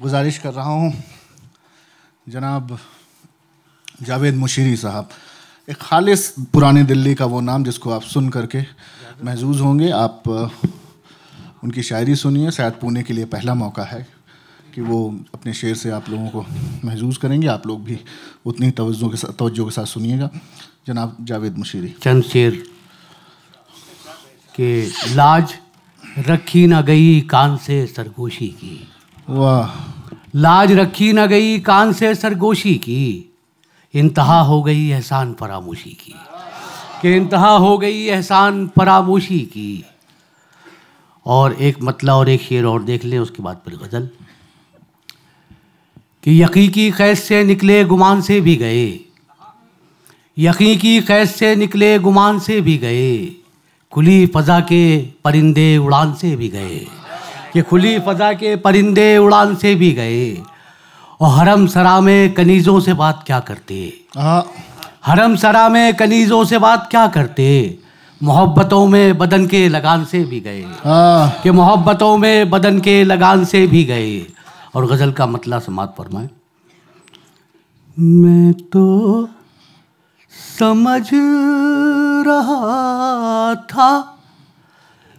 गुजारिश कर रहा हूँ जनाब जावेद मुशीरी साहब, एक खालिस पुरानी दिल्ली का वो नाम जिसको आप सुन करके महजूज होंगे। आप उनकी शायरी सुनिए, शायद पुणे के लिए पहला मौका है कि वो अपने शेर से आप लोगों को महजूज करेंगे। आप लोग भी उतनी तवज्जो के साथ सुनिएगा। जनाब जावेद मुशीरी। चंद शेर के लाज रखी न गई कान से सरगोशी की। वाह। लाज रखी न गई कान से सरगोशी की, इंतहा हो गई एहसान फरामोशी की। कि इंतहा हो गई एहसान फरामोशी की। और एक मतला और एक शेर और देख लें, उसके बाद फिर गज़ल। कि यकीन की कैद से निकले गुमान से भी गए, यकीन की कैद से निकले गुमान से भी गए, खुली फ़ज़ा के परिंदे उड़ान से भी गए। कि खुली फ़ज़ा के परिंदे उड़ान से भी गए। और हरम सरा में कनीज़ों से बात क्या करते, हरम सरा में कनीज़ों से बात क्या करते, मोहब्बतों में बदन के लगान से भी गए। कि मोहब्बतों में बदन के लगान से भी गए। और गज़ल का मतला समात फरमाएं। मैं तो समझ रहा था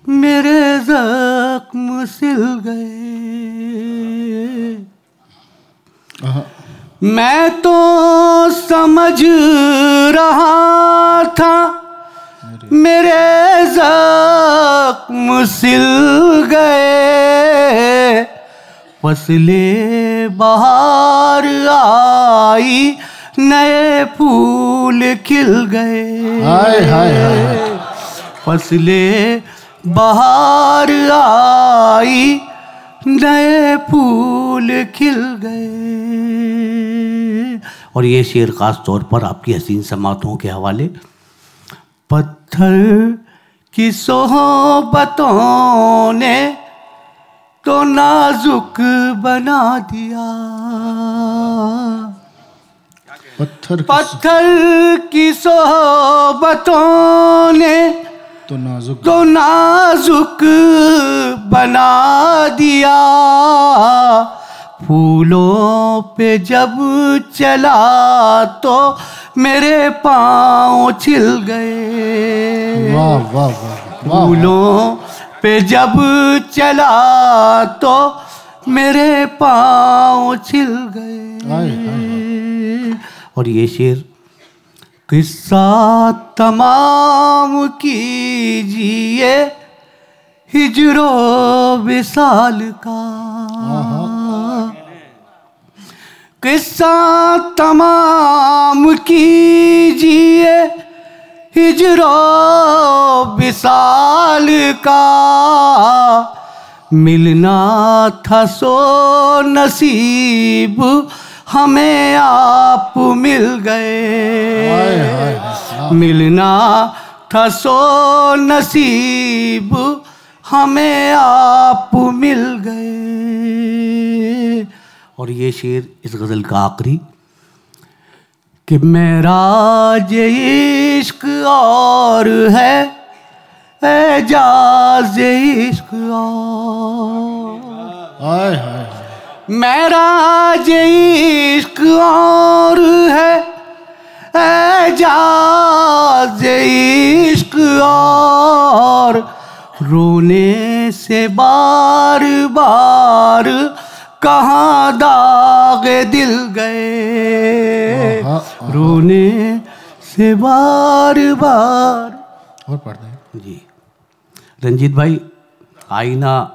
मेरे ज़ख्म सिल गए, मैं तो समझ रहा था मेरे ज़ख्म सिल गए, फसले बहार आई नए फूल खिल गए। हाय हाय हाय। फसले बहार आई नए फूल खिल गए। और ये शेर ख़ास तौर पर आपकी हसीन समातों के हवाले। पत्थर की सोहबतों ने तो नाजुक बना दिया, पत्थर की सोहबतों ने तो नाजुक बना दिया, फूलों पे जब चला तो मेरे पाँव छिल गए। वाह वाह वाह। फूलों पे जब चला तो मेरे पाँव छिल गए। और ये शेर। किस्सा तमाम कीजिए हिजरो विसाल का, किस्सा तमाम कीजिए हिजरो विसाल का, मिलना था सो नसीब हमें आप मिल गए। मिलना था सो नसीब हमें आप मिल गए। और ये शेर इस गज़ल का आखिरी। कि मेराज इश्क और है एजाज इश्क और, मेराज इश्क और है एजाज इश्क और, रोने से बार बार कहाँ दागे दिल गए, रोने से बार बार। और पढ़ दें जी। रंजीत भाई, आईना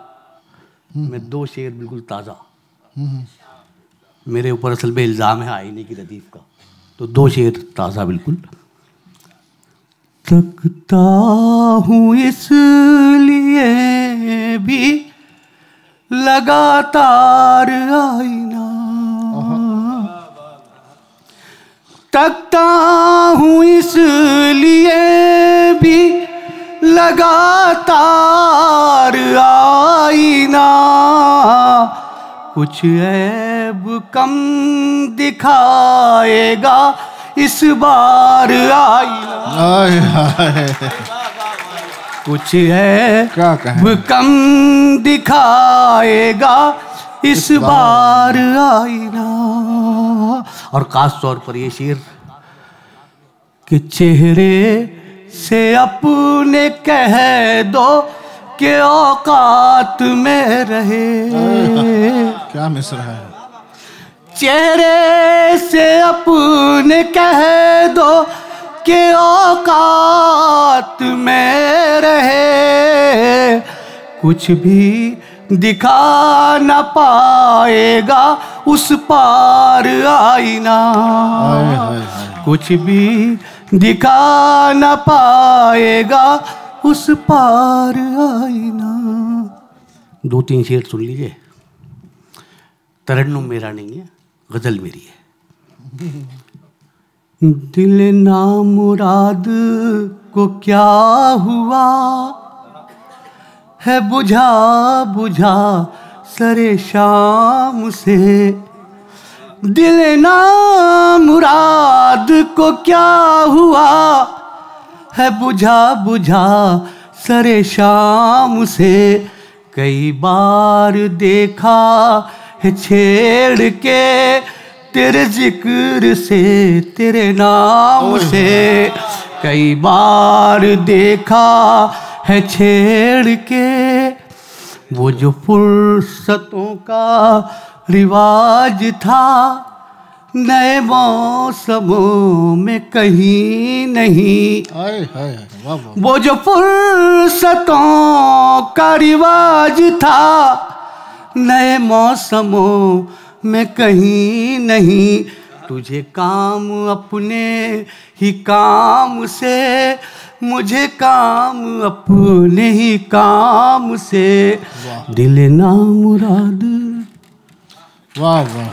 में दो शेर बिल्कुल ताज़ा मेरे ऊपर असल में इल्ज़ाम है आईने की रदीफ का, तो दो शेर ताज़ा बिल्कुल। तकता हूँ इसलिए भी लगातार आईना, तकता हूँ इसलिए भी लगातार आईना, कुछ ऐब कम दिखाएगा इस बार आईना, कुछ ऐब कम दिखाएगा इस बार आईना। और खास तौर पर ये शेर कि चेहरे से अपने कह दो कि औकात में रहे। क्या मिसरा है। चेहरे से अपने कह दो कि औकात में रहे, कुछ भी दिखा न पाएगा उस पार आईना। कुछ भी दिखा न पाएगा उस पार आईना। 2-3 शेर सुन लीजिए। तरन्नुम मेरा नहीं है, गजल मेरी है। दिल नामुराद को क्या हुआ है बुझा बुझा सरे शाम से। दिल नामुराद को क्या हुआ है बुझा बुझा सरे शाम से। कई बार देखा है छेड़ के तेरे जिक्र से तेरे नाम से। कई बार देखा है छेड़ के वो जो फुर्सतों का रिवाज था नए मौसमों में कहीं नहीं। वो जो फुर्सतों का रिवाज था नए मौसमों में कहीं नहीं। तुझे काम अपने ही काम से, मुझे काम अपने ही काम से। दिल नामुराद। वाह वाह।